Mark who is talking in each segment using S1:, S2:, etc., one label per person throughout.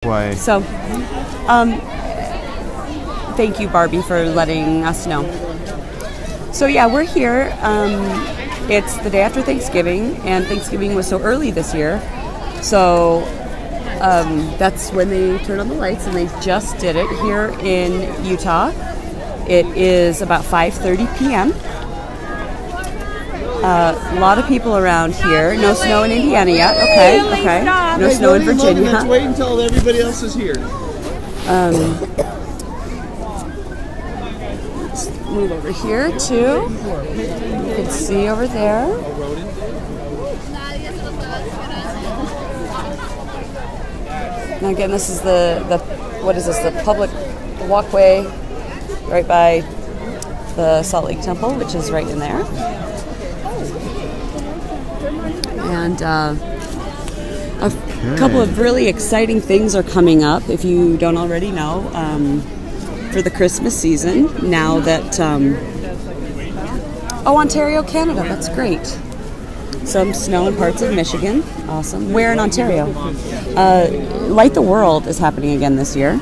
S1: Why?
S2: So, thank you, Barbie, for letting us know. So yeah, we're here. It's the day after Thanksgiving, and Thanksgiving was so early this year. So that's when they turned on the lights, and they just did it here in Utah. It is about 5:30 p.m. A lot of people around here. No snow in Indiana yet. Okay. No snow in Virginia.
S1: Let's wait until everybody else is here.
S2: Let's move over here too. You can see over there. Now again, this is the what is this? The public walkway right by the Salt Lake Temple, which is right in there. And a couple of really exciting things are coming up, if you don't already know, for the Christmas season. Now that, Ontario, Canada, that's great. Some snow in parts of Michigan, awesome. Where in Ontario? Light the World is happening again this year.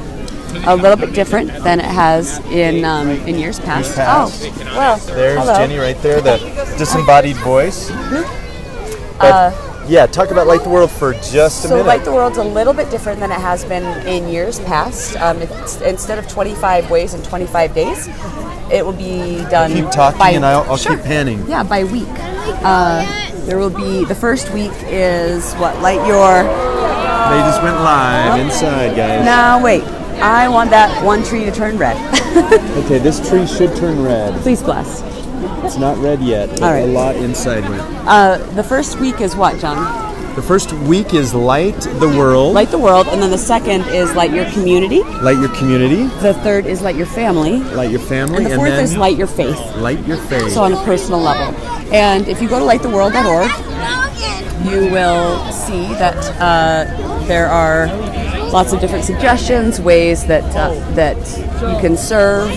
S2: A little bit different than it has in years past. Oh, well,
S1: there's
S2: hello.
S1: Jenny right there, the disembodied voice. Yeah, talk about Light the World for just a minute.
S2: So Light the World's a little bit different than it has been in years past. It's, instead of 25 ways in 25 days, it will be done
S1: Keep talking
S2: by,
S1: and I'll
S2: sure.
S1: keep panning.
S2: Yeah, by week. There will be, the first week is what, light your...
S1: They just went live inside, guys.
S2: Now wait, I want that one tree to turn red.
S1: Okay, this tree should turn red.
S2: Please bless.
S1: It's not red yet.
S2: All right.
S1: A lot inside went.
S2: The first week is what, John?
S1: The first week is Light the World.
S2: Light the World, and then the second is Light Your Community.
S1: Light your community.
S2: The third is Light Your Family.
S1: Light your family.
S2: And the fourth
S1: then
S2: is Light Your Faith.
S1: Light your faith.
S2: So on a personal level. And if you go to lighttheworld.org, you will see that there are lots of different suggestions, ways that you can serve,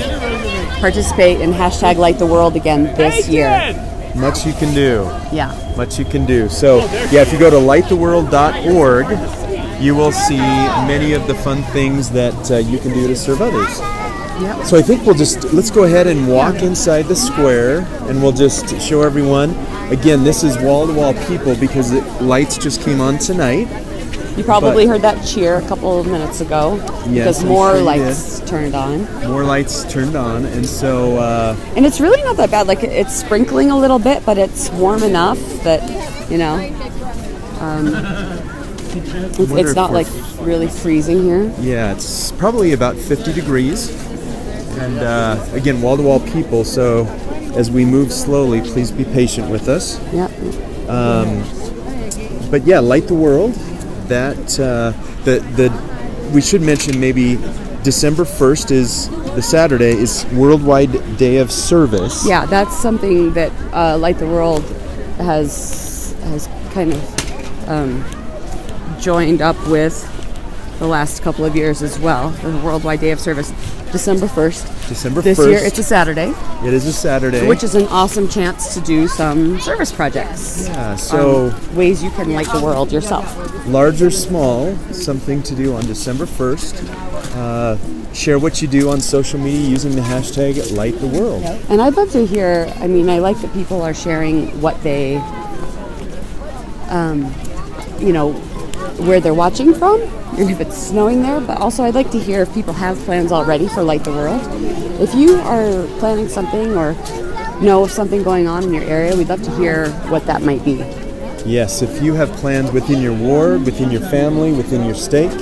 S2: participate in hashtag Light the World again this year.
S1: Much you can do.
S2: Yeah.
S1: Much you can do. So, yeah, if you go to lighttheworld.org, you will see many of the fun things that you can do to serve others.
S2: Yep.
S1: So I think let's go ahead and walk inside the square, and we'll just show everyone. Again, this is wall-to-wall people because the lights just came on tonight.
S2: You probably heard that cheer a couple of minutes ago, because more lights turned on.
S1: More lights turned on, and so...
S2: and it's really not that bad. Like, it's sprinkling a little bit, but it's warm enough that, you know, it's not, like, really freezing here.
S1: Yeah, it's probably about 50 degrees. And, again, wall-to-wall people, so as we move slowly, please be patient with us.
S2: Yep.
S1: But, yeah, Light the World. That we should mention maybe December 1st is the Saturday is Worldwide Day of Service.
S2: Yeah, that's something that Light the World has kind of joined up with the last couple of years as well. The Worldwide Day of Service, December 1st.
S1: December 1st.
S2: This year it's a Saturday.
S1: It is a Saturday.
S2: Which is an awesome chance to do some service projects.
S1: Yeah, so...
S2: ways you can light the world yourself.
S1: Large or small, something to do on December 1st. Share what you do on social media using the hashtag Light the World.
S2: And I'd love to hear, I mean, I like that people are sharing what they, where they're watching from, and if it's snowing there, but also I'd like to hear if people have plans already for Light the World. If you are planning something or know of something going on in your area, we'd love to hear what that might be.
S1: Yes, if you have plans within your ward, within your family, within your state,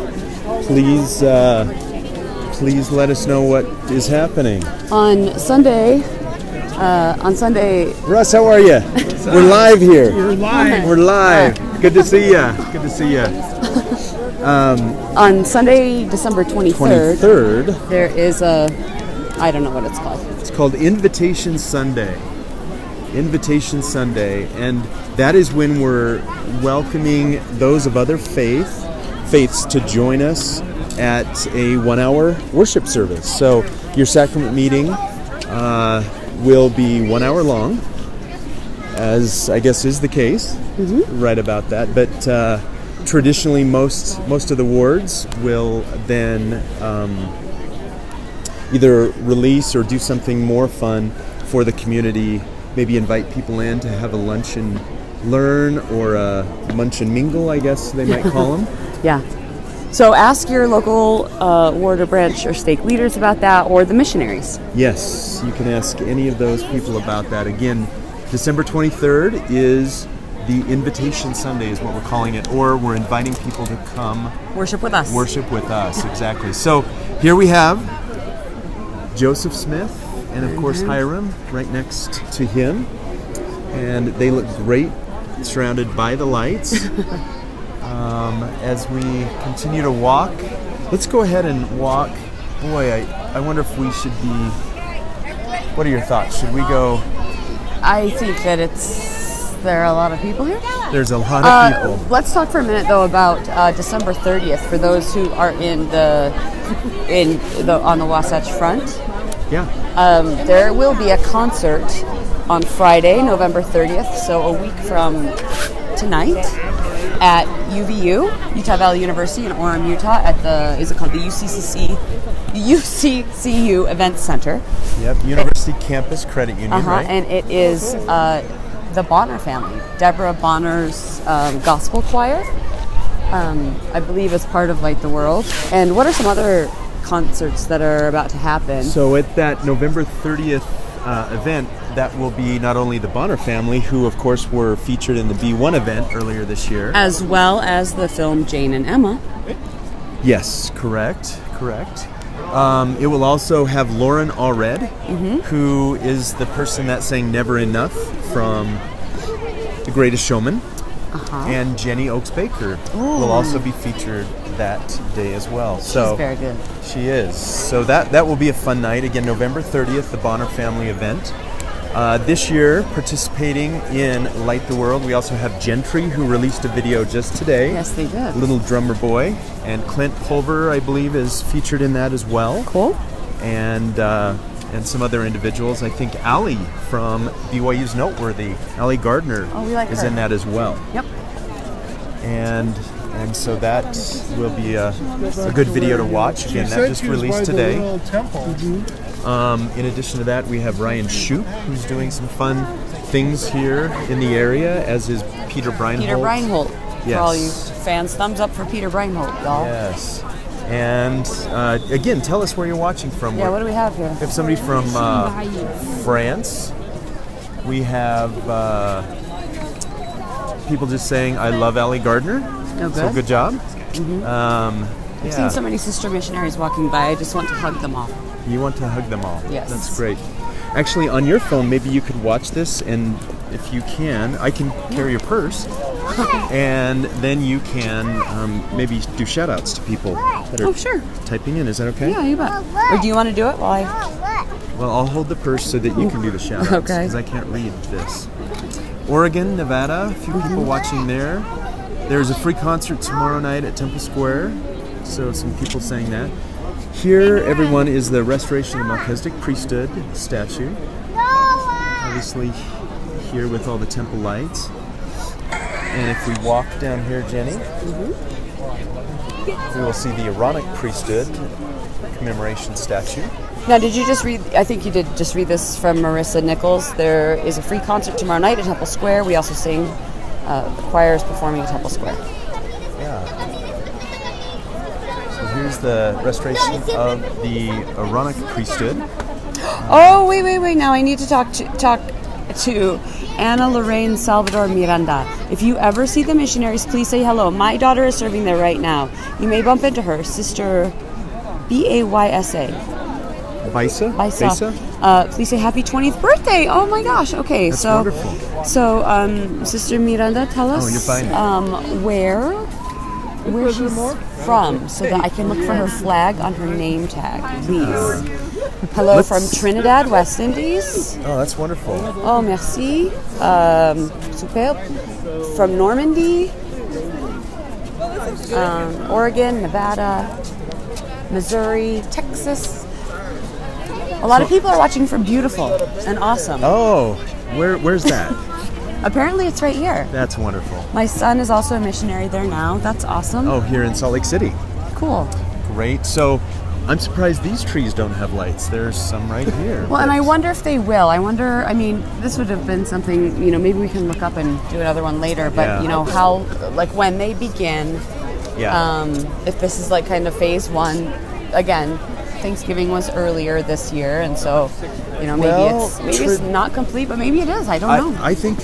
S1: please let us know what is happening.
S2: On Sunday,
S1: Russ, how are you? We're live here.
S3: We're live.
S1: We're live. Good to see you. Good to see you.
S2: On Sunday, December 23rd, there is I don't know what it's called.
S1: It's called Invitation Sunday. Invitation Sunday, and that is when we're welcoming those of other faiths to join us at a 1-hour worship service. So your sacrament meeting will be 1 hour long, as I guess is the case, right about that. But traditionally, most of the wards will then either release or do something more fun for the community. Maybe invite people in to have a lunch and learn, or a munch and mingle, I guess they might call them.
S2: Yeah. So ask your local ward or branch or stake leaders about that, or the missionaries.
S1: Yes, you can ask any of those people about that. Again, December 23rd is the Invitation Sunday is what we're calling it, or we're inviting people to come
S2: Worship with us.
S1: Worship with us, exactly. So here we have Joseph Smith and, of course, Hiram right next to him. And they look great surrounded by the lights. As we continue to walk, let's go ahead and walk. Boy, I wonder if we should be... What are your thoughts? Should we go...
S2: I think that there are a lot of people here.
S1: There's a lot of people.
S2: Let's talk for a minute though about December 30th for those who are on the Wasatch Front.
S1: Yeah.
S2: There will be a concert on Friday, November 30th, so a week from tonight, at UVU, Utah Valley University in Orem, Utah, at the UCCU Events Center.
S1: Yep, University Campus Credit Union, right?
S2: And it is the Bonner family. Deborah Bonner's gospel choir, I believe, is part of Light the World. And what are some other concerts that are about to happen?
S1: So at that November 30th event, that will be not only the Bonner family, who of course were featured in the B1 event earlier this year,
S2: as well as the film Jane and Emma.
S1: Yes, correct. It will also have Lauren Allred, who is the person that sang Never Enough from The Greatest Showman. And Jenny Oaks Baker will also be featured that day as well.
S2: She's very good.
S1: She is. So that will be a fun night. Again, November 30th, the Bonner family event. This year, participating in Light the World, we also have Gentry, who released a video just today.
S2: Yes, they did.
S1: Little Drummer Boy. And Clint Pulver, I believe, is featured in that as well.
S2: Cool.
S1: And some other individuals. I think Allie from BYU's Noteworthy, Allie Gardner, is in that as well.
S2: Yep.
S1: And so that will be a good video to watch. Again, that just released today. In addition to that, we have Ryan Shoup, who's doing some fun things here in the area, as is Peter Breinholt.
S2: Peter Breinholt.
S1: Yes.
S2: For all you fans, thumbs up for Peter Breinholt, y'all.
S1: Yes. And again, tell us where you're watching from.
S2: Yeah, what do we have here?
S1: We have somebody from France. We have people just saying, I love Allie Gardner.
S2: Oh, good.
S1: So good job.
S2: I've seen so many sister missionaries walking by. I just want to hug them all.
S1: You want to hug them all?
S2: Yes.
S1: That's great. Actually, on your phone, maybe you could watch this, and if you can, I can carry your purse, and then you can maybe do shout-outs to people that are typing in. Is that okay?
S2: Yeah, you bet. Or do you want to do it while
S1: Well, I'll hold the purse so that you can do the shout-outs, because I can't read this. Oregon, Nevada, a few people watching there. There's a free concert tomorrow night at Temple Square, so some people saying that. Here, everyone, is the Restoration of Melchizedek priesthood statue. Obviously, here with all the temple lights. And if we walk down here, Jenny, we will see the Aaronic priesthood commemoration statue.
S2: Now, did you just read, I think you did just read this from Marissa Nichols. There is a free concert tomorrow night at Temple Square. We also sing, the choir is performing at Temple Square.
S1: Yeah. So here's the restoration of the Aaronic priesthood.
S2: Oh, wait. Now I need to talk to Anna Lorraine Salvador Miranda. If you ever see the missionaries, please say hello. My daughter is serving there right now. You may bump into her, Sister Baysa. Baysa. Please say happy 20th birthday. Oh my gosh. Okay,
S1: That's wonderful.
S2: So, Sister Miranda, tell us
S1: you're fine.
S2: where she's from, so that I can look for her flag on her name tag, please. Hello from Trinidad, West Indies.
S1: Oh, that's wonderful.
S2: Oh, merci. Superbe. From Normandy, Oregon, Nevada, Missouri, Texas. A lot of people are watching from beautiful and awesome.
S1: Oh, where's that?
S2: Apparently it's right here.
S1: That's wonderful.
S2: My son is also a missionary there now. That's awesome.
S1: Oh, here in Salt Lake City.
S2: Cool.
S1: Great. So I'm surprised these trees don't have lights. There's some right here.
S2: Well, and I wonder if they will. I mean, this would have been something, maybe we can look up and do another one later, but how, like when they begin, if this is like kind of phase one, again, Thanksgiving was earlier this year, and so, maybe it's not complete, but maybe it is. I don't know.
S1: I think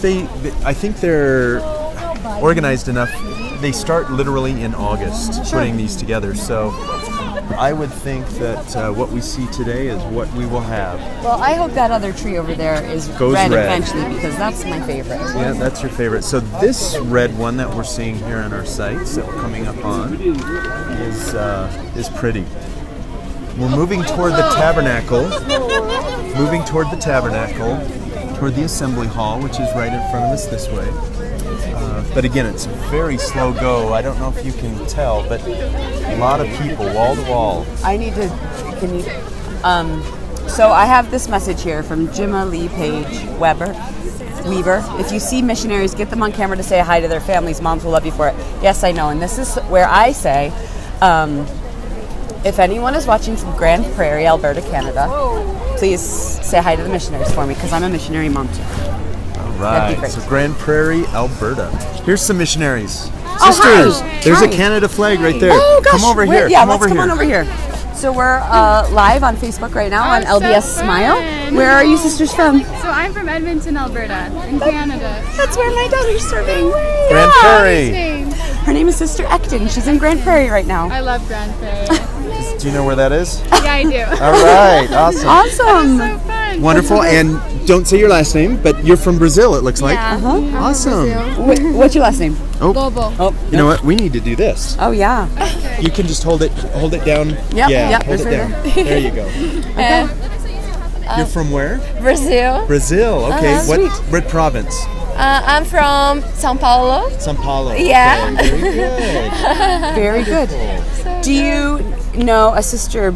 S1: they're organized enough. They start literally in August putting these together. So I would think that what we see today is what we will have.
S2: Well, I hope that other tree over there
S1: goes red
S2: eventually, because that's my favorite.
S1: Yeah, that's your favorite. So this red one that we're seeing here on our sites that we're coming up on is pretty. We're moving toward the tabernacle. Toward the assembly hall, which is right in front of us this way. But again, it's a very slow go. I don't know if you can tell, but a lot of people, wall to wall.
S2: So I have this message here from Jimma Lee Page Weber. If you see missionaries, get them on camera to say hi to their families. Moms will love you for it. Yes, I know. And this is where I say, if anyone is watching from Grand Prairie, Alberta, Canada, please say hi to the missionaries for me, because I'm a missionary mom too.
S1: All right. So Grand Prairie, Alberta. Here's some missionaries.
S2: Oh,
S1: Sisters,
S2: hi.
S1: There's
S2: Hi.
S1: a Canada flag right there.
S2: Oh, gosh.
S1: Come over here.
S2: Yeah, let's come on over here. So we're live on Facebook right now on LDS Smile. Where are you sisters from?
S3: So I'm from Edmonton, Alberta, in Canada.
S2: That's where my daughter's serving.
S1: Grand Prairie.
S2: Her name is Sister Ecton. She's in Grand Prairie right now.
S3: I love Grand Prairie.
S1: Do you know where that is?
S3: Yeah, I do.
S1: All right. Awesome.
S2: Awesome.
S3: So fun.
S1: Wonderful. And don't say your last name, but you're from Brazil, it looks like.
S3: Yeah.
S2: Uh-huh.
S1: Awesome.
S2: What's your last name?
S1: Oh.
S3: Lobo.
S2: Oh,
S1: You know what? We need to do this.
S2: Oh, yeah.
S1: You can just hold it down.
S2: Yep,
S1: hold it
S2: right
S1: down. There you go. You're from where?
S4: Brazil.
S1: Brazil. Okay. What province?
S4: I'm from São Paulo.
S1: São Paulo.
S4: Yeah.
S1: Okay, very good.
S2: Very good. Do you know a Sister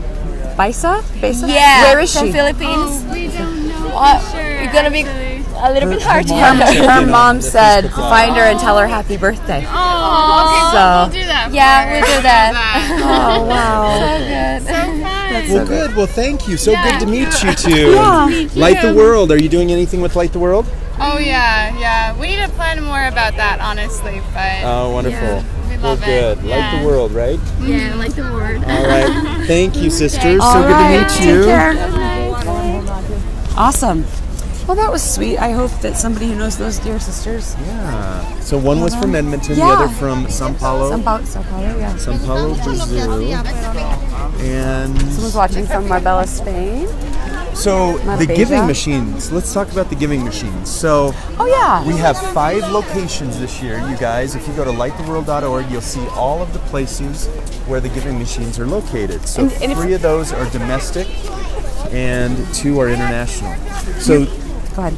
S2: Baisa?
S4: Yeah.
S2: Where is
S4: from
S2: she?
S4: Philippines.
S3: We don't know.
S4: It's gonna be a little bit hard to
S2: Her mom said, find her and tell her happy birthday.
S3: Oh, okay.
S2: So-
S3: We'll do that.
S4: Yeah, we'll do that.
S2: Oh, wow.
S4: So good.
S3: So fun.
S1: Well, good. Well, thank you. So good to meet you two.
S2: Yeah.
S1: Light the World. Are you doing anything with Light the World?
S3: Oh, yeah. We need to plan more about that, honestly, but
S1: Oh, wonderful.
S3: we
S1: Well,
S3: love
S1: good.
S3: it.
S1: Light the World, right?
S3: Yeah, like the word.
S1: All right. Thank you, sisters.
S2: All
S1: so good
S2: right.
S1: to meet you.
S2: Take care. Awesome. Well, that was sweet. I hope that somebody who knows those dear sisters.
S1: Yeah. So one was from Edmonton, the
S2: Yeah.
S1: other from São Paulo.
S2: São Paulo, yeah.
S1: São Paulo, Brazil. And
S2: Someone's watching from Marbella, Spain.
S1: so the
S2: Marbella.
S1: giving machines. Let's talk about the giving machines. So
S2: Oh, yeah.
S1: we have 5 locations this year, you guys. If you go to lighttheworld.org, you'll see all of the places where the giving machines are located. So
S2: And if-
S1: 3 of those are domestic and 2 are international. So
S2: Go ahead.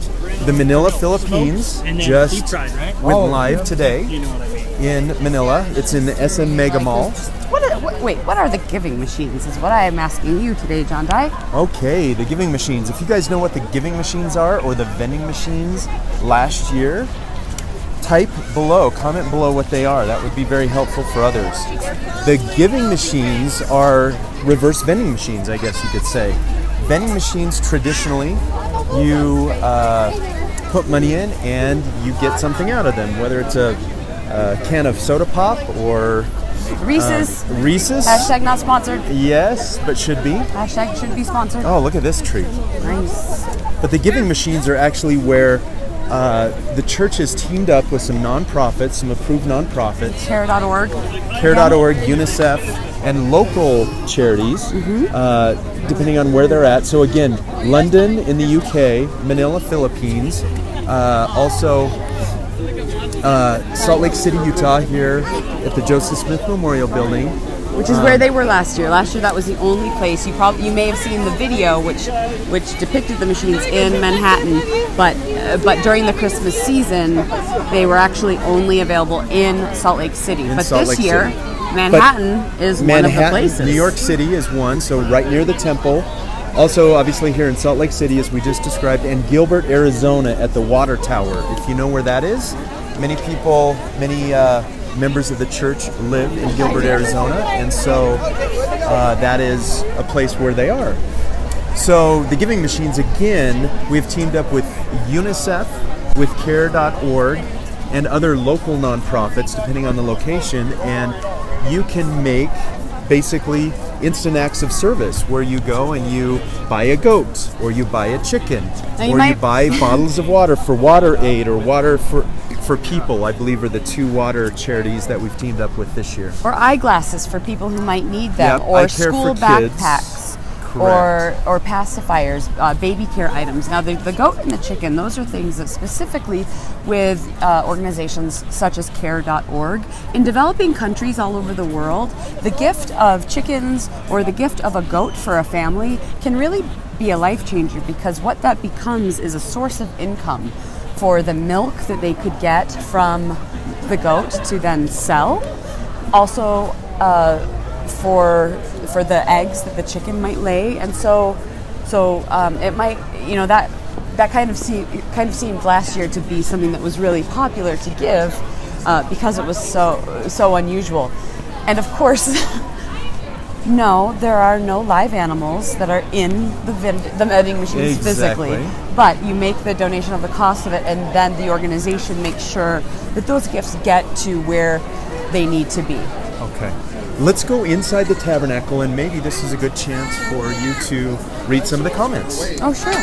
S1: the Manila, Philippines
S5: And then deep
S1: just
S5: fried, right?
S1: went live today
S5: You know what I mean.
S1: in Manila. It's in the SM Mega Mall.
S2: What are the giving machines is what I am asking you today, John Dye.
S1: Okay, the giving machines. If you guys know what the giving machines are or the vending machines last year, type below, comment below what they are. That would be very helpful for others. The giving machines are reverse vending machines, I guess you could say. Vending machines, traditionally, you put money in and you get something out of them, whether it's a can of soda pop or
S2: Reese's.
S1: Reese's.
S2: Hashtag not sponsored.
S1: Yes, but should be.
S2: Hashtag should be sponsored.
S1: Oh, look at this tree.
S2: Nice.
S1: But the giving machines are actually where the church has teamed up with some nonprofits, some approved nonprofits,
S2: Care.org.
S1: Care.org, UNICEF, and local charities, depending on where they're at. So again, London in the UK, Manila, Philippines, also Salt Lake City, Utah, here at the Joseph Smith Memorial Building.
S2: Which is where they were last year. Last year, that was the only place. You may have seen the video, which depicted the machines in Manhattan, but during the Christmas season, they were actually only available in Salt Lake City. But
S1: Salt
S2: this
S1: Lake
S2: year,
S1: City.
S2: Manhattan is one of the places.
S1: New York City is one, so right near the temple. Also, obviously, here in Salt Lake City, as we just described, and Gilbert, Arizona, at the Water Tower. If you know where that is, many people, many members of the church live in Gilbert, Arizona, and so that is a place where they are. So the giving machines, again, we've teamed up with UNICEF, with care.org, and other local nonprofits, depending on the location, and you can make basically instant acts of service where you go and you buy a goat, or you buy a chicken, or you buy bottles of water for Water Aid, or water for people, I believe, are the two water charities that we've teamed up with this year.
S2: Or eyeglasses for people who might need them,
S1: Yep,
S2: or
S1: eye care
S2: school
S1: for kids.
S2: backpacks,
S1: Correct.
S2: or pacifiers, baby care items. Now, the goat and the chicken, those are things that specifically with organizations such as care.org. In developing countries all over the world, the gift of chickens or the gift of a goat for a family can really be a life changer, because what that becomes is a source of income for the milk that they could get from the goat to then sell. Also, for the eggs that the chicken might lay, and so it might, that kind of seemed last year to be something that was really popular to give because it was so unusual. And of course, no, there are no live animals that are in the vending machines physically, but you make the donation of the cost of it, and then the organization makes sure that those gifts get to where they need to be.
S1: Okay. Let's go inside the tabernacle, and maybe this is a good chance for you to read some of the comments.
S2: Oh, sure.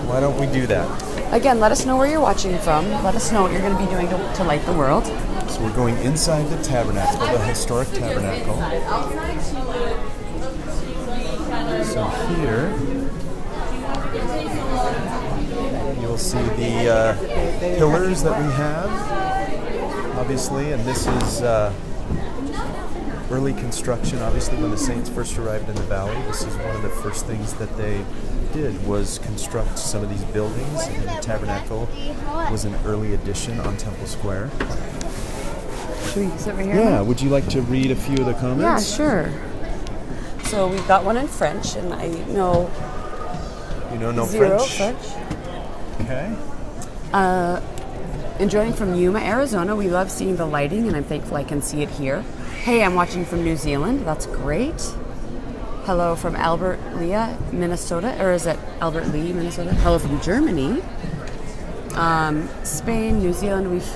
S1: Why don't we do that?
S2: Again, let us know where you're watching from. Let us know what you're going to be doing to light the world.
S1: So we're going inside the tabernacle, the historic tabernacle. So here, you'll see the pillars that we have, obviously, and this is early construction. Obviously, when the saints first arrived in the valley, this is one of the first things that they did, was construct some of these buildings, and the tabernacle was an early addition on Temple Square.
S2: Should we sit right here?
S1: Yeah, would you like to read a few of the comments?
S2: Yeah, sure. So we've got one in French, and I know
S1: You know no
S2: zero
S1: French? Okay.
S2: And joining from Yuma, Arizona, we love seeing the lighting, and I'm thankful I can see it here. Hey, I'm watching from New Zealand. That's great. Hello from Albert Lea, Minnesota, or is it Albert Lee, Minnesota? Hello from Germany. Spain, New Zealand, we've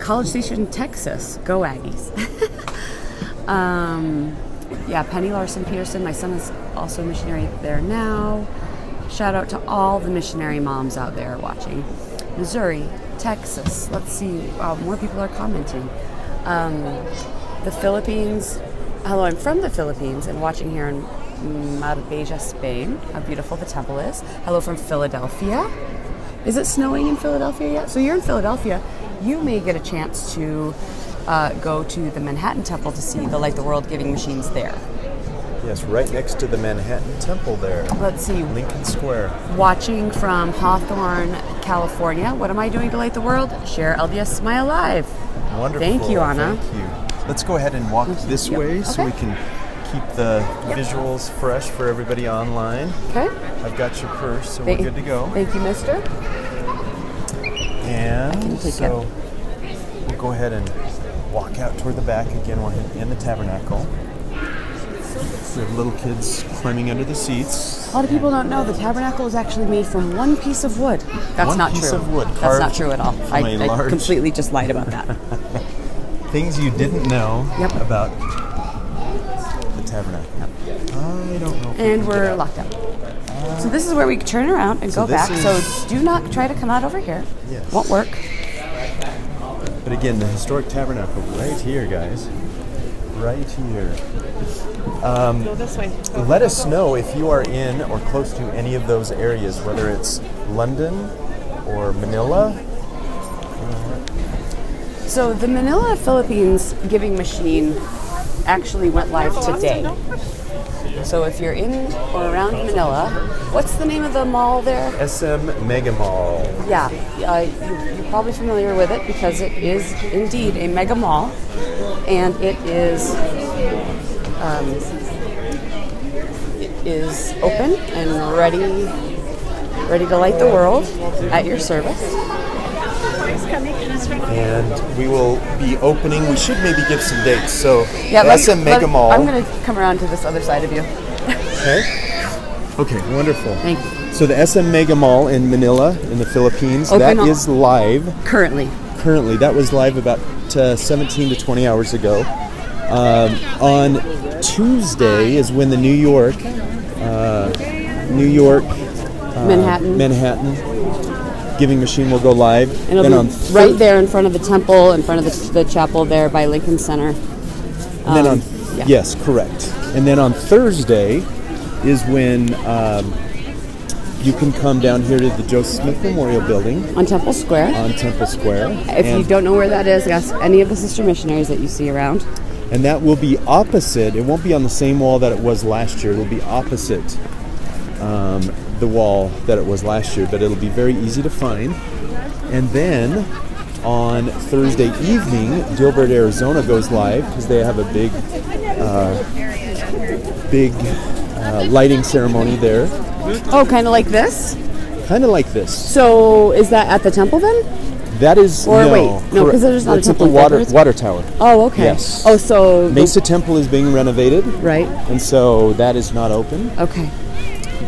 S2: College Station, Texas. Go Aggies. Yeah, Penny Larson Peterson. My son is also a missionary there now. Shout out to all the missionary moms out there watching. Missouri, Texas. Let's see. More people are commenting. The Philippines. Hello, I'm from the Philippines and watching here in Marbella, Spain. How beautiful the temple is. Hello from Philadelphia. Is it snowing in Philadelphia yet? So you're in Philadelphia. You may get a chance to go to the Manhattan Temple to see the Light the World giving machines there.
S1: Yes, right next to the Manhattan Temple there.
S2: Let's see.
S1: Lincoln Square.
S2: Watching from Hawthorne, California. What am I doing to light the world? Share LDS Smile Live.
S1: Wonderful.
S2: Thank you, Anna.
S1: Thank you. Let's go ahead and walk this way so we can keep the visuals fresh for everybody online.
S2: Okay.
S1: I've got your purse, so we're good to go.
S2: Thank you, mister.
S1: And so we'll go ahead and walk out toward the back again. We're in the tabernacle. We have little kids climbing under the seats.
S2: A lot of people don't know the tabernacle is actually made from one piece of wood. That's not true.
S1: One piece of wood.
S2: That's not true at all. I
S1: large...
S2: completely just lied about that.
S1: Things you didn't know about the tabernacle. I don't know.
S2: And we're locked out. So this is where we turn around and go back. So do not try to come out over here.
S1: Yes.
S2: Won't work.
S1: But again, the historic tabernacle right here, guys. Right here.
S2: Go this way.
S1: Let us know if you are in or close to any of those areas, whether it's London or Manila.
S2: So the Manila, Philippines giving machine actually went live today. So if you're in or around Manila, what's the name of the mall there?
S1: SM Mega Mall.
S2: Yeah, you're probably familiar with it because it is indeed a mega mall, and it is is open and ready to light the world at your service.
S1: And we will be opening. We should maybe give some dates. So
S2: Yeah,
S1: the SM Mega Mall.
S2: I'm going to come around to this other side of you.
S1: Okay, wonderful.
S2: Thank you.
S1: So the SM Mega Mall in Manila, in the Philippines,
S2: Open
S1: that is live.
S2: Currently,
S1: That was live about 17 to 20 hours ago. On Tuesday is when the New York, Manhattan giving machine will go live.
S2: and
S1: Then
S2: it'll
S1: on
S2: be right there in front of the temple, in front of the chapel there by Lincoln Center. Yeah.
S1: Yes, correct. And then on Thursday is when you can come down here to the Joseph Smith Memorial Building
S2: On Temple Square.
S1: on Temple Square.
S2: If you don't know where that is, ask any of the sister missionaries that you see around.
S1: And that will be opposite. It won't be on the same wall that it was last year. It will be opposite the wall that it was last year, but it'll be very easy to find. And then on Thursday evening, Gilbert, Arizona goes live because they have a big lighting ceremony there.
S2: Oh, kind of like this?
S1: Kind of like this.
S2: So is that at the temple then?
S1: That is
S2: Or
S1: no,
S2: wait, no,
S1: correct.
S2: because there's not a
S1: It's at
S2: temple
S1: the
S2: in Fairbanks.
S1: water tower.
S2: Oh, okay.
S1: Yes.
S2: Oh, so...
S1: Mesa Temple is being renovated,
S2: Right.
S1: and so that is not open.
S2: Okay.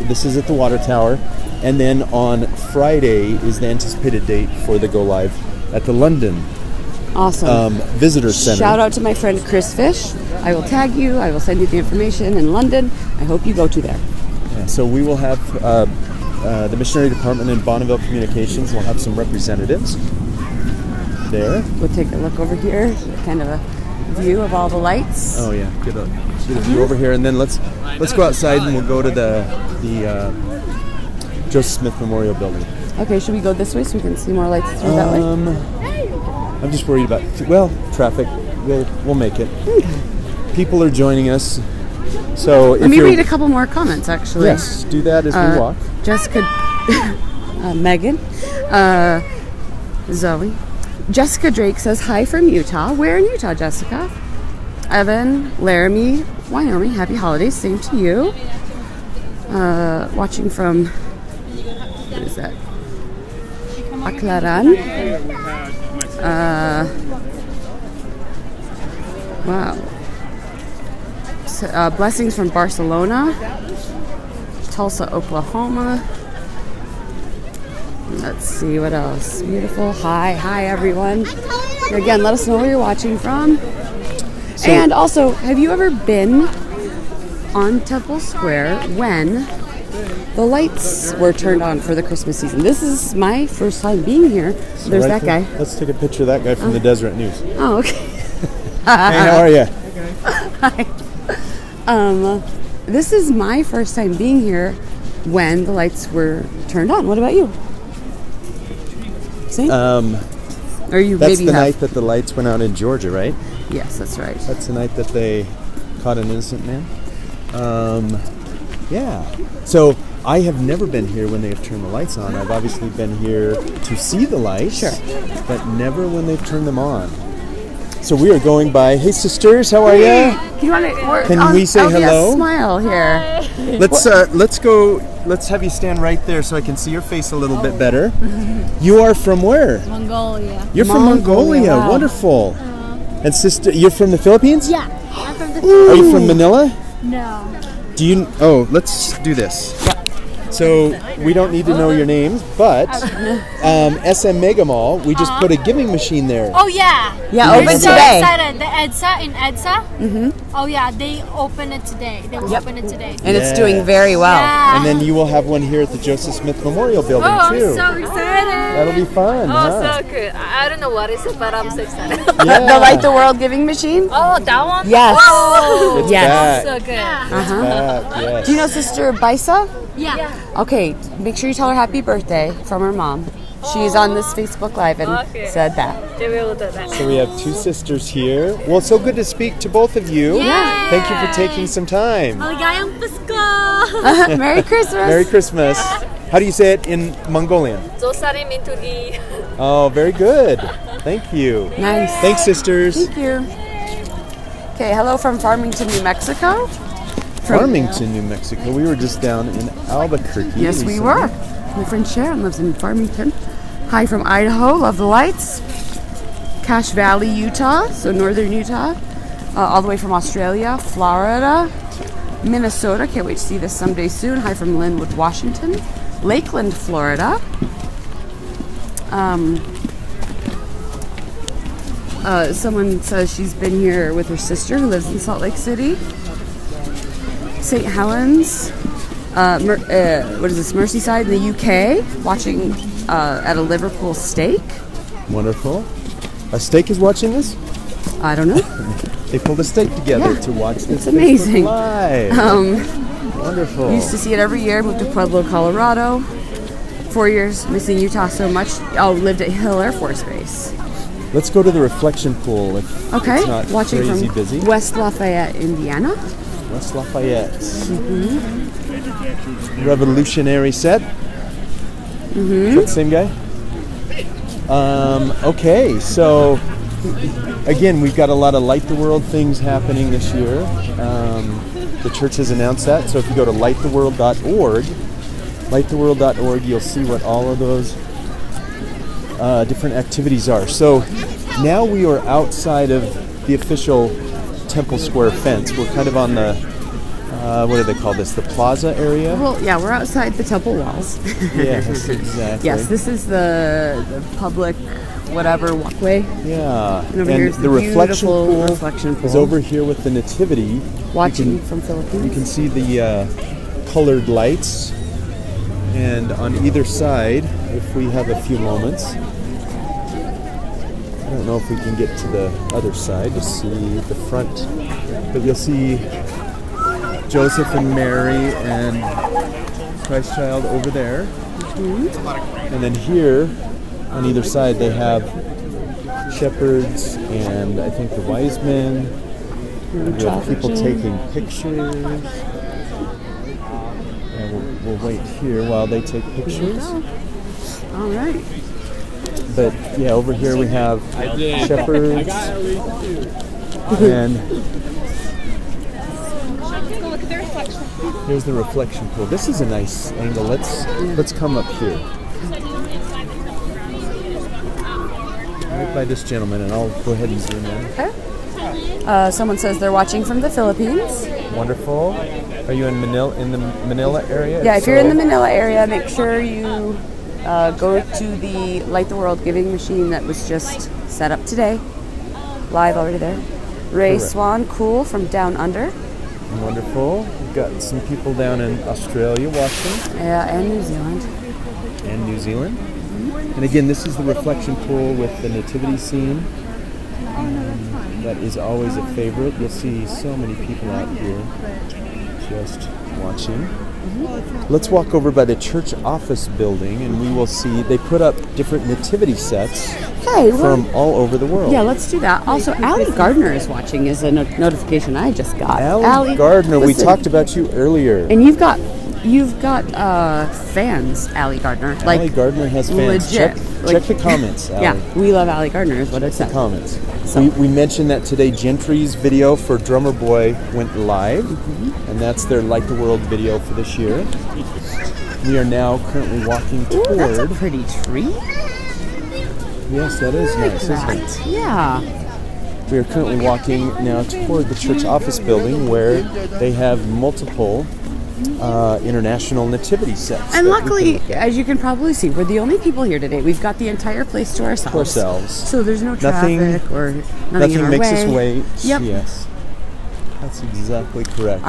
S1: This is at the water tower, and then on Friday is the anticipated date for the go live at the London
S2: Awesome.
S1: Visitor Center.
S2: Shout out to my friend Chris Fish. I will tag you. I will send you the information in London. I hope you go to there.
S1: Yeah, so we will have the missionary department in Bonneville Communications will have some representatives there.
S2: We'll take a look over here. Kind of a view of all the lights.
S1: Oh yeah, get a view over here, and then let's go outside and we'll go to the Joseph Smith Memorial Building.
S2: Okay, should we go this way so we can see more lights through that way?
S1: I'm just worried about traffic. We'll make it. People are joining us, so if
S2: Let me
S1: you're
S2: read a couple more comments, actually.
S1: yes, do that as we walk.
S2: Jessica, Megan, Zoe. Jessica Drake says, hi from Utah. Where in Utah, Jessica? Evan, Laramie, Wyoming. Happy holidays. Same to you. Watching from, what is that? Aclaran. Wow. So, blessings from Barcelona. Tulsa, Oklahoma. Let's see what else. Beautiful. Hi everyone. Again, let us know where you're watching from. And also, have you ever been on Temple Square when the lights were turned on for the Christmas season? This is my first time being here. There's
S1: Right
S2: that guy.
S1: there. Let's take a picture of that guy from the Deseret News.
S2: Oh, okay.
S1: Hey, how are you?
S2: Hi. This is my first time being here when the lights were turned on. What about you? Same? Or you
S1: That's
S2: maybe
S1: the
S2: have.
S1: night that the lights went out in Georgia, right?
S2: Yes, that's right.
S1: That's the night that they caught an innocent man. Yeah. So I have never been here when they have turned the lights on. I've obviously been here to see the lights,
S2: Sure.
S1: but never when they've turned them on. So we are going by. Hey, sisters, how are
S2: Hey,
S1: you?
S2: do you want to?
S1: Can we say hello?
S2: Smile here.
S1: Let's go. Let's have you stand right there so I can see your face a little bit better. You are from where?
S4: Mongolia.
S1: You're from Mongolia.
S2: Wow.
S1: Wonderful. And sister, you're from the Philippines?
S4: Yeah, I'm from the
S1: Are you from Manila?
S4: No.
S1: Do you? Oh, let's do this. So we don't need to know your names, but SM Mega Mall, we just put a giving machine there.
S4: Oh yeah.
S2: Yeah,
S4: We're
S2: open
S4: so
S2: today.
S4: excited. The EDSA in EDSA. Mm-hmm. Oh yeah, they open it today. They will open it today.
S2: And it's doing very well.
S4: Yeah.
S1: And then you will have one here at the Joseph Smith Memorial Building
S4: Oh,
S1: too.
S4: I'm so excited.
S1: That'll be fun. huh?
S4: So good. I don't know what is it, but I'm so excited.
S2: The Light the World giving machine?
S4: Oh, that one?
S2: Yes.
S4: Oh,
S1: It's
S2: Yes.
S1: back.
S4: so good.
S1: Back, yes.
S2: Do you know Sister Bisa?
S4: Yeah.
S2: Okay, make sure you tell her happy birthday from her mom. She's on this Facebook Live and said that.
S4: They will do that.
S1: So we have two sisters here. Well, it's so good to speak to both of you.
S4: Yeah.
S1: Thank you for taking some time.
S4: Maligayang Pasko!
S2: Merry Christmas.
S1: Merry Christmas. How do you say it in Mongolian?
S4: Zosarim into the...
S1: Oh, very good. Thank you.
S2: Nice.
S1: Thanks, sisters.
S2: Thank you. Okay, hello from Farmington, New Mexico.
S1: Farmington, New Mexico. We were just down in Albuquerque.
S2: Yes, we
S1: recently.
S2: were. My friend Sharon lives in Farmington. Hi from Idaho. Love the lights. Cache Valley, Utah. So northern Utah. All the way from Australia, Florida, Minnesota. Can't wait to see this someday soon. Hi from Linwood, Washington. Lakeland, Florida. Someone says she's been here with her sister who lives in Salt Lake City. St. Helens, what is this, Merseyside in the UK, watching at a Liverpool steak.
S1: Wonderful. A steak is watching this?
S2: I don't know.
S1: They pulled a steak together
S2: Yeah.
S1: to watch this
S2: It's amazing.
S1: Facebook Live. Wonderful.
S2: Used to see it every year. Moved to Pueblo, Colorado. 4 years, missing Utah so much. Oh, lived at Hill Air Force Base.
S1: Let's go to the reflection pool if
S2: Okay,
S1: it's not
S2: watching
S1: crazy
S2: from
S1: busy.
S2: West Lafayette, Indiana.
S1: West Lafayette. Revolutionary set. Is that the same guy? Okay, so again, we've got a lot of Light the World things happening this year. The church has announced that. So if you go to lighttheworld.org, lighttheworld.org, you'll see what all of those different activities are. So now we are outside of the official Temple Square fence. We're kind of on the, what do they call this? The plaza area?
S2: Well, yeah, we're outside the temple walls.
S1: Yes, exactly.
S2: Yes, this is the public whatever walkway.
S1: Yeah,
S2: And over here is the
S1: reflection
S2: beautiful
S1: pool
S2: reflection pool.
S1: is over here with the nativity.
S2: Watching
S1: You can-
S2: from Philippines.
S1: You can see the colored lights, and on either side, if we have a few moments, I don't know if we can get to the other side to see the front, but you'll see Joseph and Mary and Christ Child over there. And then here, on either side, they have shepherds and I think the wise men. We have people taking pictures. And we'll wait here while they take pictures.
S2: All right.
S1: But yeah, over here we have shepherds and here's the reflection pool. This is a nice angle. Let's come up here. Right by this gentleman, and I'll go ahead and zoom in.
S2: Okay. Someone says they're watching from the Philippines.
S1: Wonderful. Are you in Manila, in the Manila area?
S2: Yeah, if you're in the Manila area, make sure you go to the Light the World giving machine that was just set up today. Live already there. Ray
S1: Correct.
S2: Swan, cool, from Down Under.
S1: Wonderful. We've got some people down in Australia watching,
S2: Yeah, and New Zealand.
S1: and New Zealand. And again, this is the reflection pool with the nativity scene. That is always a favorite. You'll see so many people out here just watching. Let's walk over by the church office building, and we will see they put up different nativity sets
S2: Hey,
S1: from all over the world.
S2: yeah, let's do that. Also, Allie Gardner is watching is a notification I just got.
S1: Allie Gardner, we
S2: listen,
S1: talked about you earlier.
S2: And you've got fans, Allie Gardner.
S1: Allie Gardner has fans.
S2: legit.
S1: Check the comments, Allie.
S2: Yeah, we love Allie Gardner is what it said.
S1: Comments.
S2: So-
S1: We mentioned that today Gentry's video for Drummer Boy went live, and that's their Light the World video for this year. We are now currently walking
S2: Ooh,
S1: toward.
S2: that's a pretty tree.
S1: Yes, that is nice, isn't it?
S2: Yeah.
S1: We are currently walking now toward the church office building where they have multiple international nativity sets.
S2: And
S1: that we can
S2: luckily,
S1: look at.
S2: as you can probably see, we're the only people here today. We've got the entire place to ourselves. So there's no
S1: Nothing-
S2: traffic or nothing in
S1: Nothing
S2: our
S1: makes
S2: way.
S1: us wait.
S2: Yep.
S1: Yes. That's exactly correct.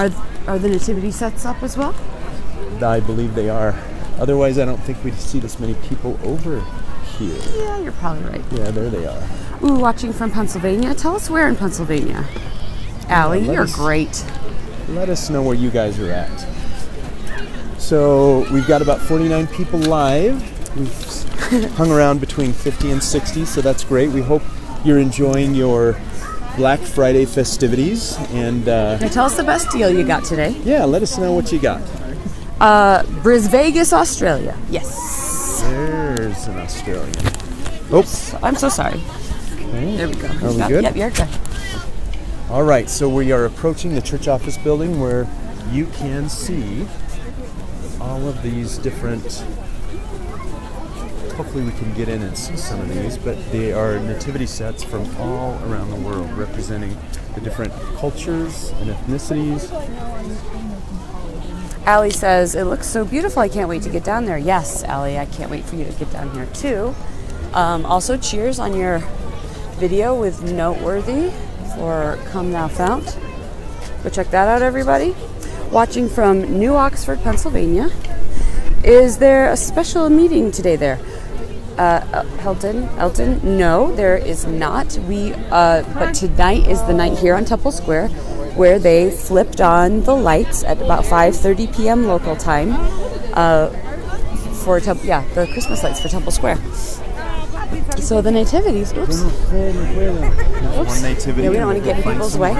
S2: Are the nativity sets up as well?
S1: I believe they are. Otherwise, I don't think we'd see this many people over here.
S2: Yeah, you're probably right.
S1: Yeah, there they are.
S2: Ooh, watching from Pennsylvania. Tell us where in Pennsylvania. Allie,
S1: let
S2: you're
S1: us-
S2: great.
S1: Let us know where you guys are at. So we've got about 49 people live. We've hung around between 50 and 60, so that's great. We hope you're enjoying your Black Friday festivities. And
S2: Now tell us the best deal you got today.
S1: yeah, let us know what you got.
S2: Bris Vegas, Australia. Yes.
S1: There's an Australian. Oops.
S2: I'm so sorry.
S1: Okay.
S2: There we go.
S1: Are we good?
S2: Yep, you're good.
S1: All right, so we are approaching the church office building where you can see all of these different. Hopefully we can get in and see some of these, but they are nativity sets from all around the world, representing the different cultures and ethnicities.
S2: Allie says, it looks so beautiful, I can't wait to get down there. Yes, Allie, I can't wait for you to get down here too. Also, cheers on your video with Noteworthy for Come Thou Fount. Go check that out, everybody. Watching from New Oxford, Pennsylvania. Is there a special meeting today there? Elton? No, there is not. But tonight is the night here on Temple Square where they flipped on the lights at about 5:30 p.m. local time for the Christmas lights for Temple Square. So the nativities. Oops.
S1: One nativity.
S2: Yeah, we don't want to get in people's way.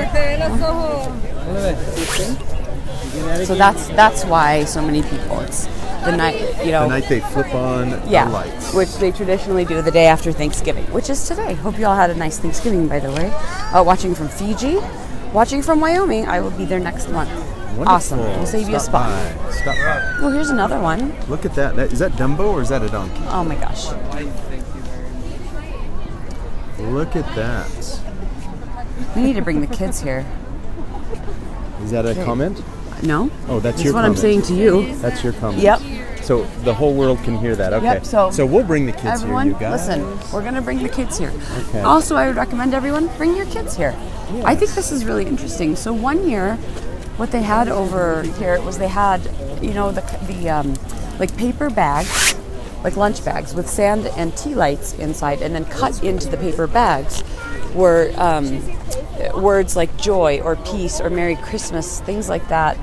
S2: So that's why so many people. It's the night,
S1: The night they flip on the lights.
S2: Which they traditionally do the day after Thanksgiving, which is today. Hope you all had a nice Thanksgiving, by the way. Watching from Fiji, watching from Wyoming. I will be there next month.
S1: Wonderful.
S2: Awesome. We'll save you a spot.
S1: Stop by.
S2: Well, here's another one.
S1: Look at that. Is that Dumbo or is that a donkey?
S2: Oh my gosh.
S1: Look at that.
S2: We need to bring the kids here.
S1: Is that a comment?
S2: No.
S1: Oh, that's
S2: That's
S1: your
S2: what
S1: comment.
S2: I'm saying to you.
S1: That's your comment.
S2: Yep.
S1: So the whole world can hear that. Okay.
S2: Yep,
S1: so we'll bring the kids
S2: Everyone,
S1: here, you guys.
S2: listen, we're going to bring the kids here.
S1: Okay.
S2: Also, I would recommend everyone bring your kids here.
S1: Yes.
S2: I think this is really interesting. So one year, what they had over here was they had, the like paper bags, like lunch bags with sand and tea lights inside, and then cut into the paper bags were words like joy or peace or Merry Christmas, things like that,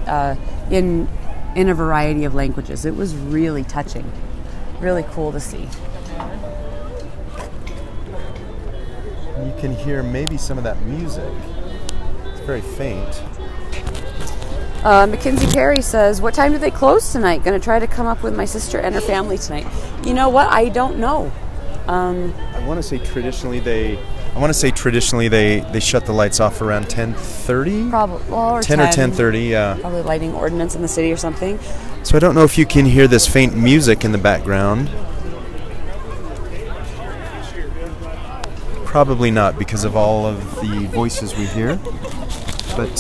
S2: in a variety of languages. It was really touching, really cool to see.
S1: You can hear maybe some of that music. It's very faint.
S2: Mackenzie Perry says, what time do they close tonight? Going to try to come up with my sister and her family tonight. You know what? I don't know.
S1: I want to say traditionally they shut the lights off around 10:30.
S2: Probably, or
S1: 10 or 10:30. Yeah.
S2: Probably lighting ordinance in the city or something.
S1: So I don't know if you can hear this faint music in the background. Probably not because of all of the voices we hear. But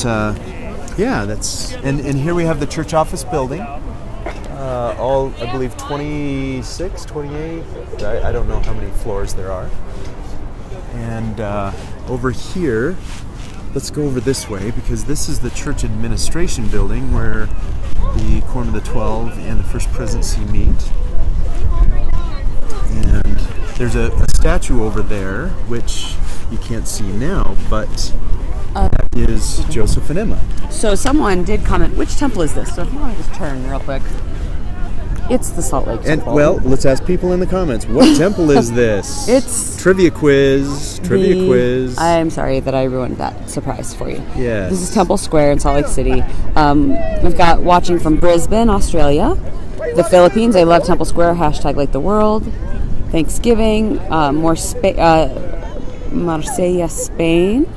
S1: that's and here we have the church office building. All, I believe, 26, 28. I don't know how many floors there are. And over here, let's go over this way because this is the church administration building where the Quorum of the 12 and the First Presidency meet. And there's a statue over there, which you can't see now, but that is Joseph and Emma.
S2: So someone did comment, which temple is this? So if you want to just turn real quick. It's the Salt Lake Temple.
S1: And, well, let's ask people in the comments. What temple is this?
S2: It's
S1: Trivia quiz.
S2: I'm sorry that I ruined that surprise for you.
S1: Yes.
S2: This is Temple Square in Salt Lake City. We've got watching from Brisbane, Australia. The Philippines. I love Temple Square. # like the world. Thanksgiving. Marsella, Spain.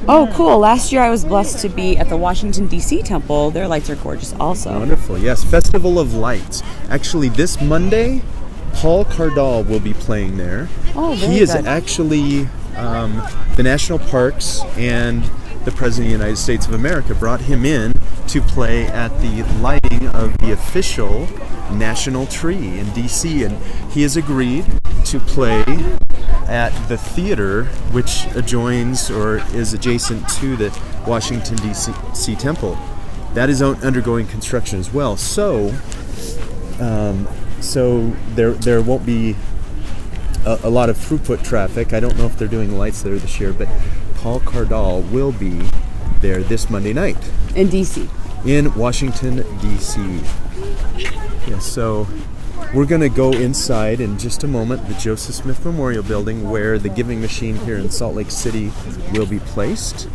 S2: Oh, cool. Last year I was blessed to be at the Washington, D.C. temple. Their lights are gorgeous also.
S1: Wonderful. Yes. Festival of Lights. Actually, this Monday, Paul Cardall will be playing there.
S2: Oh, very
S1: He is
S2: good.
S1: actually the National Parks and the President of the United States of America brought him in to play at the lighting of the official national tree in D.C. And he has agreed to play at the theater, which adjoins or is adjacent to the Washington, D.C. temple. That is undergoing construction as well. So there won't be a lot of throughput traffic. I don't know if they're doing lights there this year, but Paul Cardall will be there this Monday night.
S2: In D.C.
S1: In Washington, D.C. Yeah, so we're going to go inside in just a moment, the Joseph Smith Memorial Building, where the giving machine here in Salt Lake City will be placed.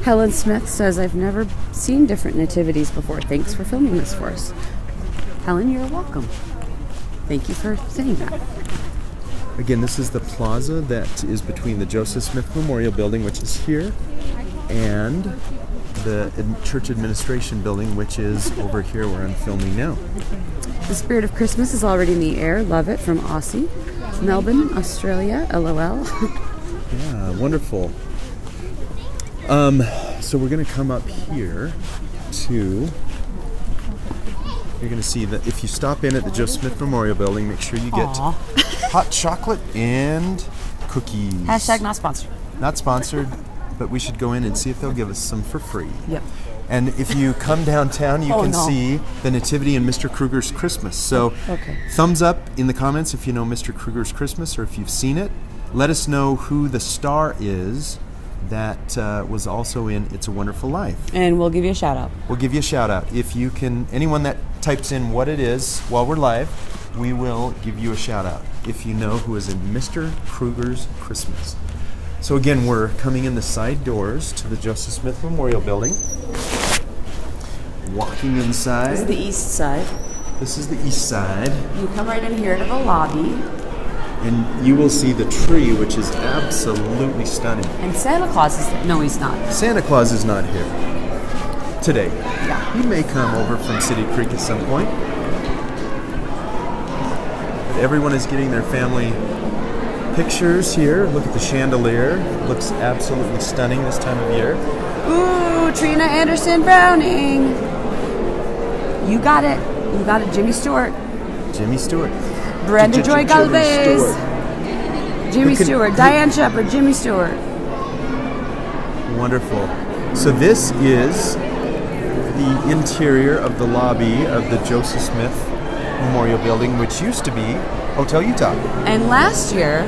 S2: Helen Smith says, I've never seen different nativities before. Thanks for filming this for us. Helen, you're welcome. Thank you for saying that.
S1: Again, this is the plaza that is between the Joseph Smith Memorial Building, which is here, and the church administration building, which is over here where I'm filming now.
S2: The spirit of Christmas is already in the air. Love it, from Aussie. Melbourne, Australia, LOL.
S1: Yeah, wonderful. So we're going to come up here to... You're going to see that if you stop in at the Joe Smith Memorial Building, make sure you get hot chocolate and cookies.
S2: Hashtag not sponsored.
S1: Not sponsored, but we should go in and see if they'll give us some for free.
S2: Yep.
S1: And if you come downtown, you can see the Nativity and Mr. Kruger's Christmas. So thumbs up in the comments if you know Mr. Kruger's Christmas or if you've seen it. Let us know who the star is that was also in It's a Wonderful Life.
S2: And we'll give you a shout out.
S1: We'll give you a shout out. If you can, anyone that types in what it is while we're live, we will give you a shout out if you know who is in Mr. Kruger's Christmas. So again, we're coming in the side doors to the Joseph Smith Memorial Building. Walking inside.
S2: This is the east side.
S1: This is the east side.
S2: You come right in here to the lobby.
S1: And you will see the tree, which is absolutely stunning.
S2: And Santa Claus is there. No, he's not.
S1: Santa Claus is not here today.
S2: Yeah.
S1: He may come over from City Creek at some point. But everyone is getting their family pictures here. Look at the chandelier. Looks absolutely stunning this time of year.
S2: Ooh, Trina Anderson Browning. You got it. You got it, Jimmy Stewart.
S1: Jimmy Stewart.
S2: Brenda Joy Galvez. Jimmy Stewart. Diane Shepard. Jimmy Stewart.
S1: Wonderful. So this is the interior of the lobby of the Joseph Smith Memorial Building, which used to be Hotel Utah.
S2: And last year,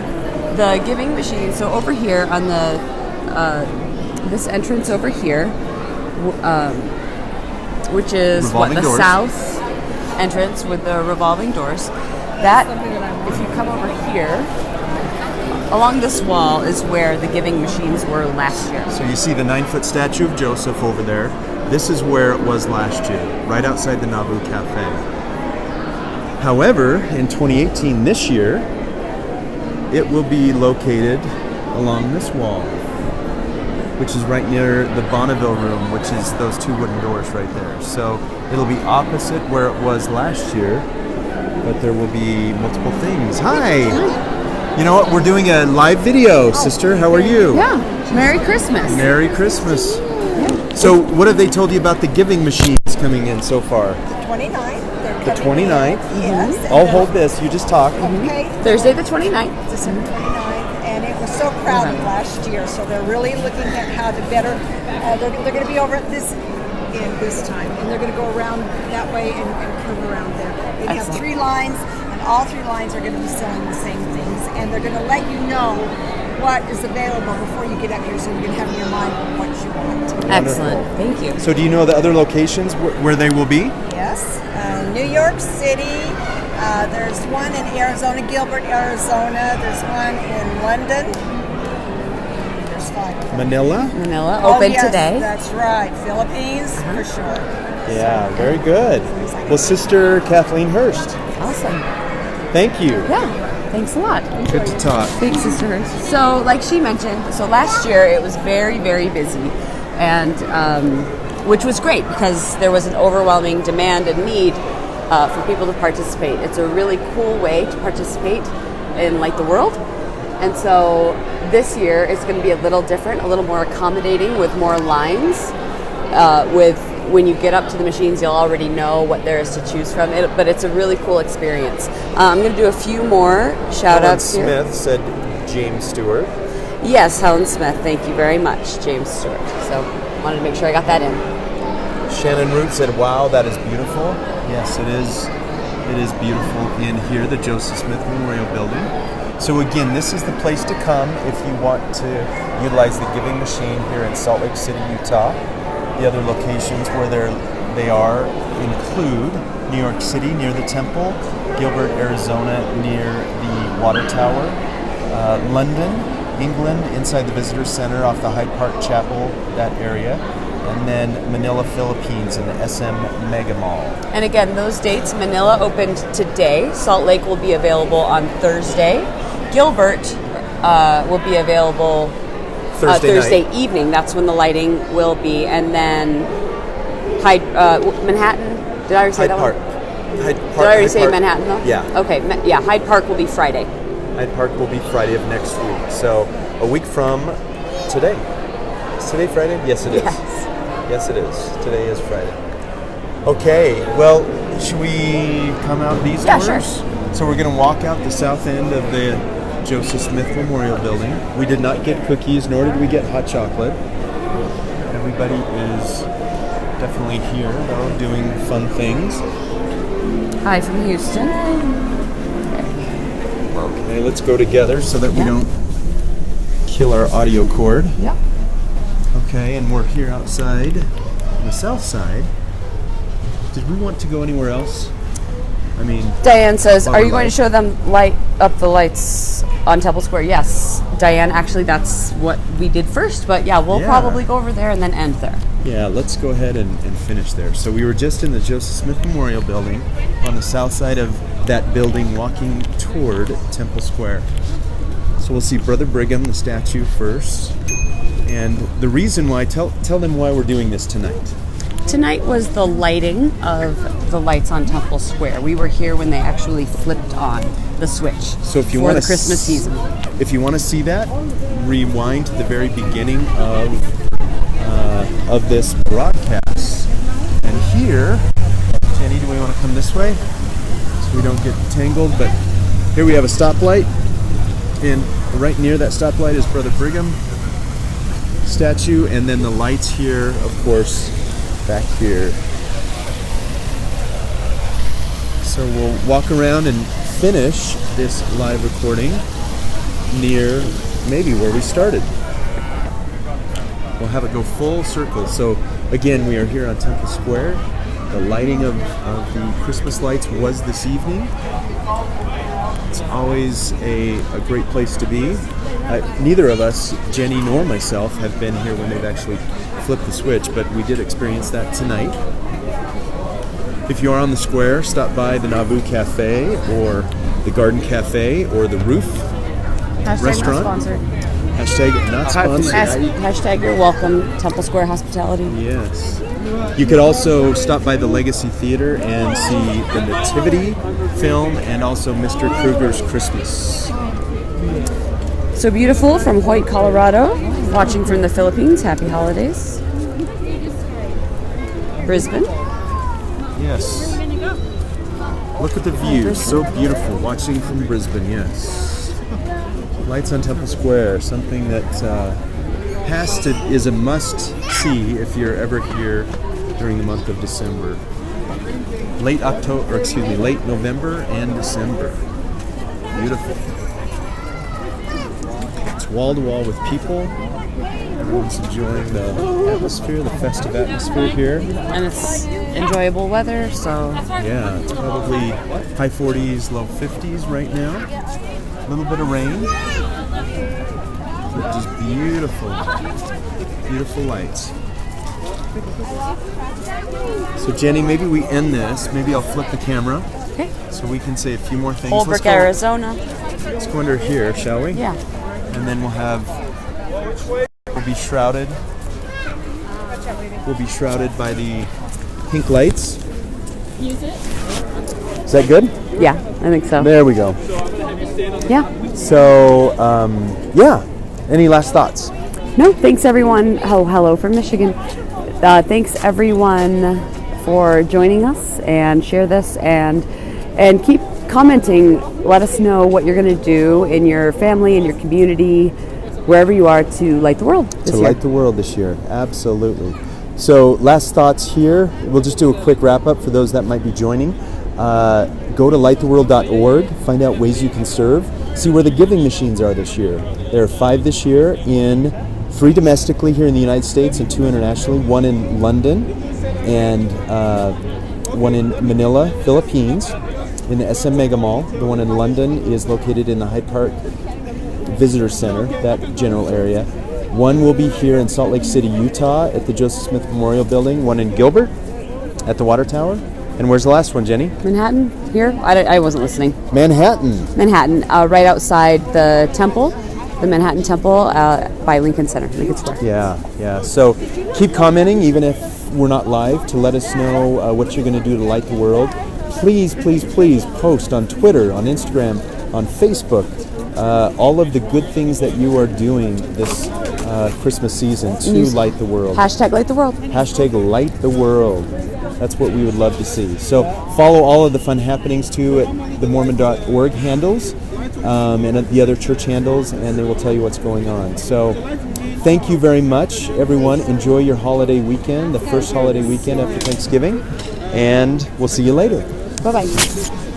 S2: the giving machine, so over here on the this entrance over here, which is
S1: Revolving
S2: the
S1: doors.
S2: south entrance with the revolving doors. That, if you come over here, along this wall is where the giving machines were last year.
S1: So you see the 9-foot statue of Joseph over there. This is where it was last year, right outside the Nauvoo Cafe. However, in 2018, this year, it will be located along this wall, which is right near the Bonneville room, which is those two wooden doors right there. So it'll be opposite where it was last year, but there will be multiple things. Hi! You know what? We're doing a live video, sister. How are you?
S2: Yeah. Merry Christmas.
S1: Merry Christmas. So what have they told you about the giving machines coming in so far?
S5: 29th.
S1: The 29th?
S5: Yes.
S1: I'll hold this. You just talk.
S5: Okay.
S2: Thursday the 29th.
S5: December 29th, and it was so crowded last year, so they're really looking at how to better. They're going to be over at this time, and they're going to go around that way and curve around there. They have 3 lines, and all 3 lines are going to be selling the same things, and they're going to let you know what is available before you get up here, so you can have in your mind what you want.
S2: Excellent. Thank you.
S1: So do you know the other locations where they will be?
S5: Yes, New York City. There's one in Arizona, Gilbert, Arizona. There's one in London. There's 5.
S1: Manila?
S2: Manila, open
S5: yes,
S2: today.
S5: That's right. Philippines, for sure.
S1: Yeah, very good. Well, Sister Kathleen Hurst,
S2: Awesome.
S1: thank you.
S2: Yeah. Thanks a lot.
S1: Good to talk.
S2: Thanks, Sister. So, like she mentioned, so last year it was very, very busy, and which was great because there was an overwhelming demand and need for people to participate. It's a really cool way to participate in Light the World, and so this year it's going to be a little different, a little more accommodating with more lines. When you get up to the machines, you'll already know what there is to choose from. But it's a really cool experience. I'm going to do a few more shout-outs here.
S1: Helen Smith said James Stewart.
S2: Yes, Helen Smith. Thank you very much, James Stewart. So wanted to make sure I got that in.
S1: Shannon Root said, wow, that is beautiful. Yes, it is. It is beautiful in here, the Joseph Smith Memorial Building. So again, this is the place to come if you want to utilize the giving machine here in Salt Lake City, Utah. The other locations where they are include New York City near the Temple, Gilbert, Arizona near the Water Tower, London, England inside the Visitor Center off the Hyde Park Chapel, that area, and then Manila, Philippines in the SM Mega Mall.
S2: And again, those dates, Manila opened today. Salt Lake will be available on Thursday. Gilbert will be available
S1: Thursday night.
S2: evening. That's when the lighting will be, and then Manhattan. Did I already say
S1: Hyde
S2: that
S1: Park.
S2: one?
S1: Did
S2: I already say Manhattan though?
S1: Yeah.
S2: Okay. Hyde Park will be Friday.
S1: Hyde Park will be Friday of next week. So a week from today. Is today Friday? Yes, it is. Yes, it is. Today is Friday. Okay. Well, should we come out these doors?
S2: Sure.
S1: So we're going to walk out the south end of the Joseph Smith Memorial Building. We did not get cookies, nor did we get hot chocolate. Everybody is definitely here, though, doing fun things.
S2: Hi from Houston.
S1: Okay, let's go together so that we don't kill our audio cord.
S2: Yeah.
S1: Okay, and we're here outside on the south side. Did we want to go anywhere else? I mean,
S2: Diane says, are you going to
S1: light.
S2: show them light up the lights on Temple Square? Yes. Diane, actually, that's what we did first, but we'll probably go over there and then end there.
S1: Yeah, let's go ahead and finish there. So we were just in the Joseph Smith Memorial Building on the south side of that building walking toward Temple Square. So we'll see Brother Brigham, the statue, first. And the reason why, tell them why we're doing this tonight.
S2: Tonight was the lighting of the lights on Temple Square. We were here when they actually flipped on the switch
S1: So if you
S2: for
S1: want
S2: the Christmas season.
S1: If you want to see that, rewind to the very beginning of this broadcast. And here, Jenny, do we want to come this way so we don't get tangled? But here we have a stoplight, and right near that stoplight is Brother Brigham statue, and then the lights here, of course, back here. So we'll walk around and finish this live recording near maybe where we started. We'll have it go full circle. So again, we are here on Temple Square. The lighting of the Christmas lights was this evening. It's always a great place to be. Neither of us, Jenny nor myself, have been here when they've actually flipped the switch, but we did experience that tonight. If you are on the square, stop by the Nauvoo Cafe or the Garden Cafe or the Roof Restaurant.
S2: Not sponsored.
S1: Hashtag not sponsored.
S2: Hashtag you're welcome, Temple Square Hospitality.
S1: Yes. You could also stop by the Legacy Theater and see the Nativity film and also Mr. Kruger's Christmas.
S2: So beautiful from Hoyt, Colorado. Watching from the Philippines. Happy holidays. Brisbane.
S1: Yes. Look at the view. So beautiful. Watching from Brisbane, yes. Lights on Temple Square, something that is a must-see if you're ever here during the month of December. Late November and December. Beautiful. It's wall-to-wall with people. Everyone's enjoying the atmosphere, the festive atmosphere here.
S2: And it's enjoyable weather, so...
S1: Yeah, it's probably high 40s, low 50s right now. A little bit of rain. But just beautiful, beautiful lights. So Jenny, maybe we end this. Maybe I'll flip the camera.
S2: Okay.
S1: So we can say a few more things.
S2: Holbrook, Arizona.
S1: Let's go under here, shall we?
S2: Yeah.
S1: And then we'll be shrouded. We'll be shrouded by the pink lights.
S4: Use it.
S1: Is that good?
S2: Yeah, I think so.
S1: There we go.
S2: Yeah.
S1: So, Any last thoughts?
S2: No, thanks everyone. Oh, hello from Michigan. Thanks everyone for joining us, and share this and keep commenting. Let us know what you're going to do in your family, in your community, wherever you are, to light the world this year.
S1: Light the world this year, absolutely. So last thoughts here. We'll just do a quick wrap up for those that might be joining. Go to lighttheworld.org, find out ways you can serve, see where the giving machines are this year. There are 5 this year, 3 domestically here in the United States and 2 internationally, 1 in London and 1 in Manila, Philippines, in the SM Mega Mall. The one in London is located in the Hyde Park Visitor Center, that general area. 1 will be here in Salt Lake City, Utah at the Joseph Smith Memorial Building, 1 in Gilbert at the Water Tower. And where's the last one, Jenny?
S2: Manhattan, here? I wasn't listening.
S1: Manhattan,
S2: right outside the temple. the Manhattan Temple by Lincoln Center, Lincoln Square.
S1: Yeah. So keep commenting, even if we're not live, to let us know what you're going to do to light the world. Please post on Twitter, on Instagram, on Facebook, all of the good things that you are doing this Christmas season to light the world.
S2: Hashtag light the world.
S1: Hashtag light the world. That's what we would love to see. So follow all of the fun happenings too at the Mormon.org handles and at the other church handles, and they will tell you what's going on. So thank you very much, everyone. Enjoy your holiday weekend, the first holiday weekend after Thanksgiving, and we'll see you later.
S2: Bye-bye.